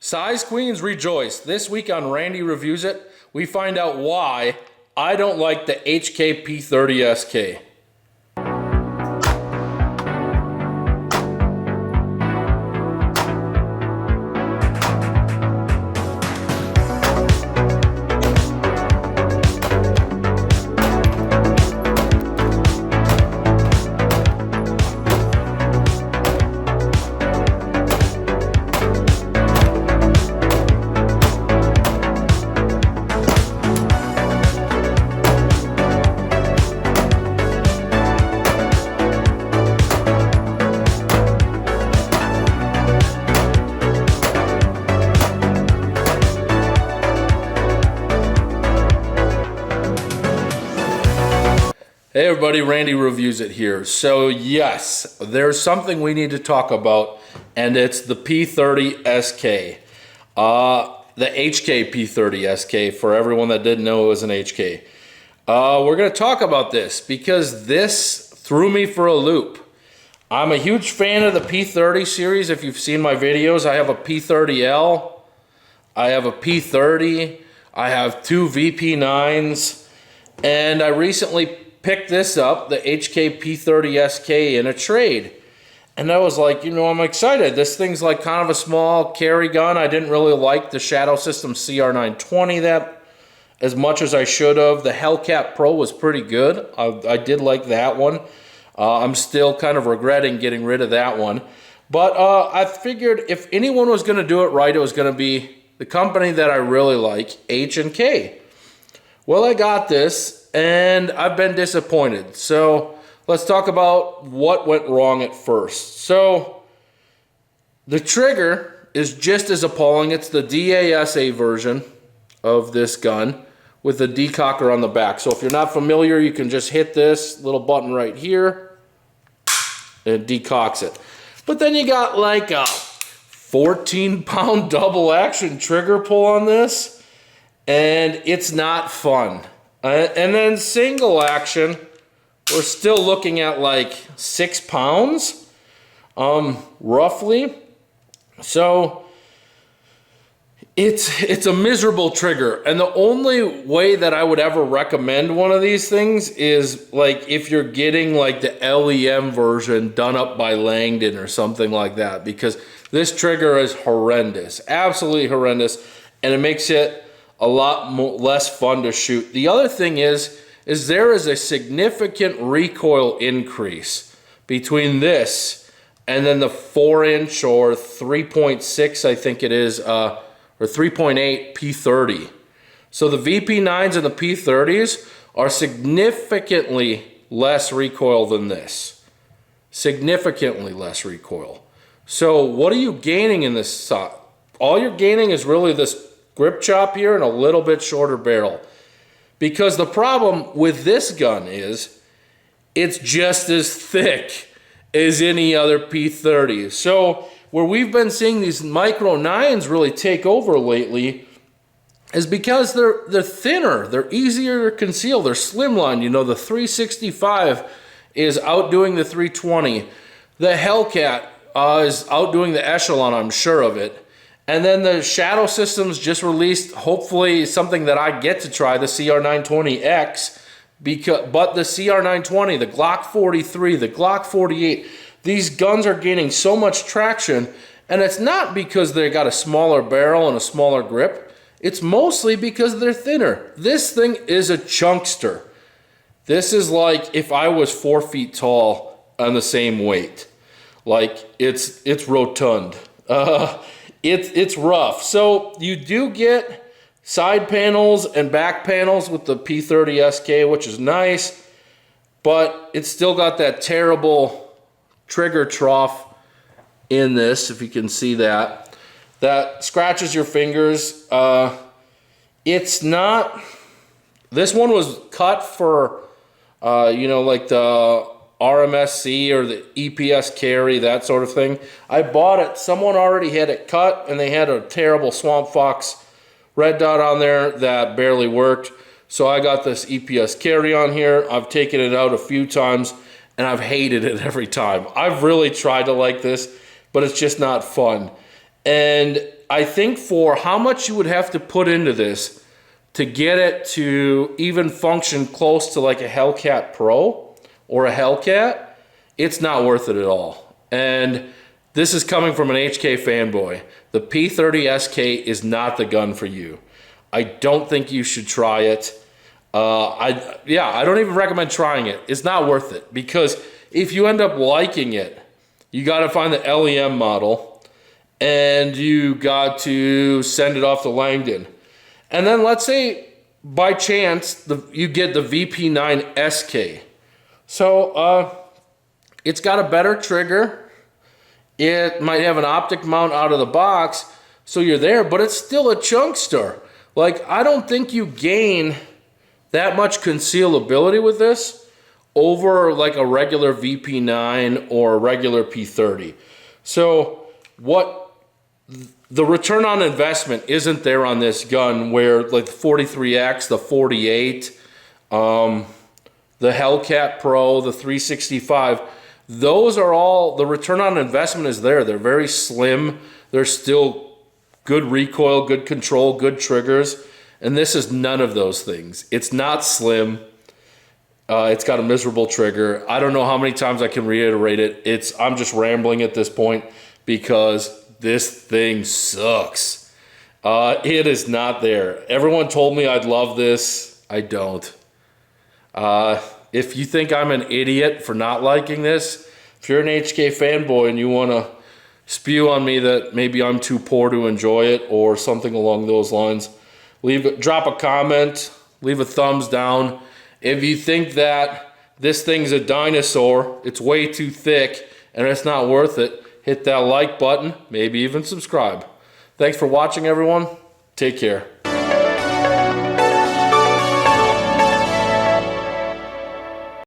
Size Queens rejoice. This week on Randy Reviews It, we find out why I don't like the HK P30SK. Hey everybody, Randy Reviews It here. So yes, there's something we need to talk about, and it's the P30SK. The HK P30SK, for everyone that didn't know it was an HK. We're going to talk about this because this threw me for a loop. I'm a huge fan of the P30 series. If you've seen my videos, I have a P30L, I have a P30, I have two VP9s, and I recently picked this up, the HK P30SK, in a trade. And I was like, you know, I'm excited. This thing's like kind of a small carry gun. I didn't really like the Shadow System CR920 that as much as I should have. The Hellcat Pro was pretty good. I did like that one. I'm still kind of regretting getting rid of that one. But I figured if anyone was going to do it right, it was going to be the company that I really like, H&K. Well, I got this, and I've been disappointed. So let's talk about what went wrong at first. So the trigger is just as appalling. It's the DASA version of this gun with the decocker on the back. So if you're not familiar, you can just hit this little button right here and it decocks it. But then you got like a 14-pound double action trigger pull on this, and it's not fun. And then single action, we're still looking at like 6 pounds, roughly. So it's a miserable trigger. And the only way that I would ever recommend one of these things is like if you're getting like the LEM version done up by Langdon or something like that, because this trigger is horrendous, absolutely horrendous, and it makes it a lot less fun to shoot. The other thing is there is a significant recoil increase between this and then the 4-inch or 3.6, I think it is, or 3.8 P30. So the VP9s and the P30s are significantly less recoil than this. Significantly less recoil. So what are you gaining in this? All you're gaining is really this grip chop here and a little bit shorter barrel. Because the problem with this gun is it's just as thick as any other P30. So where we've been seeing these micro 9s really take over lately is because they're thinner, they're easier to conceal, they're slimline. You know, the 365 is outdoing the 320. The Hellcat is outdoing the Echelon, I'm sure of it. And then the Shadow Systems just released, hopefully something that I get to try, the CR920X, but the CR920, the Glock 43, the Glock 48, these guns are gaining so much traction, and it's not because they got a smaller barrel and a smaller grip. It's mostly because they're thinner. This thing is a chunkster. This is like if I was 4 feet tall and the same weight. Like, it's rotund. It's rough. So you do get side panels and back panels with the P30SK, which is nice, but it's still got that terrible trigger trough in this, if you can see that. That scratches your fingers. It's not, this one was cut for, you know, like the RMSC or the EPS carry, that sort of thing. I bought it, someone already had it cut, and they had a terrible Swamp Fox red dot on there that barely worked. So I got this EPS carry on here. I've taken it out a few times, and I've hated it every time. I've really tried to like this, but it's just not fun. And I think for how much you would have to put into this to get it to even function close to like a Hellcat Pro or a Hellcat, it's not worth it at all. And this is coming from an HK fanboy. The P30SK is not the gun for you. I don't think you should try it. I don't even recommend trying it. It's not worth it, because if you end up liking it, you got to find the LEM model and you got to send it off to Langdon. And then let's say by chance you get the VP9SK. So it's got a better trigger. It might have an optic mount out of the box, so you're there, but it's still a chunkster. Like, I don't think you gain that much concealability with this over like a regular VP9 or a regular P30. So what the return on investment isn't there on this gun, where like the 43X, the 48, the Hellcat Pro, the 365, those are all, the return on investment is there. They're very slim. They're still good recoil, good control, good triggers. And this is none of those things. It's not slim. It's got a miserable trigger. I don't know how many times I can reiterate it. I'm just rambling at this point because this thing sucks. It is not there. Everyone told me I'd love this. I don't. If you think I'm an idiot for not liking this, if you're an HK fanboy and you want to spew on me that maybe I'm too poor to enjoy it or something along those lines, drop a comment, leave a thumbs down. If you think that this thing's a dinosaur, it's way too thick, and it's not worth it, hit that like button, maybe even subscribe. Thanks for watching, everyone. Take care.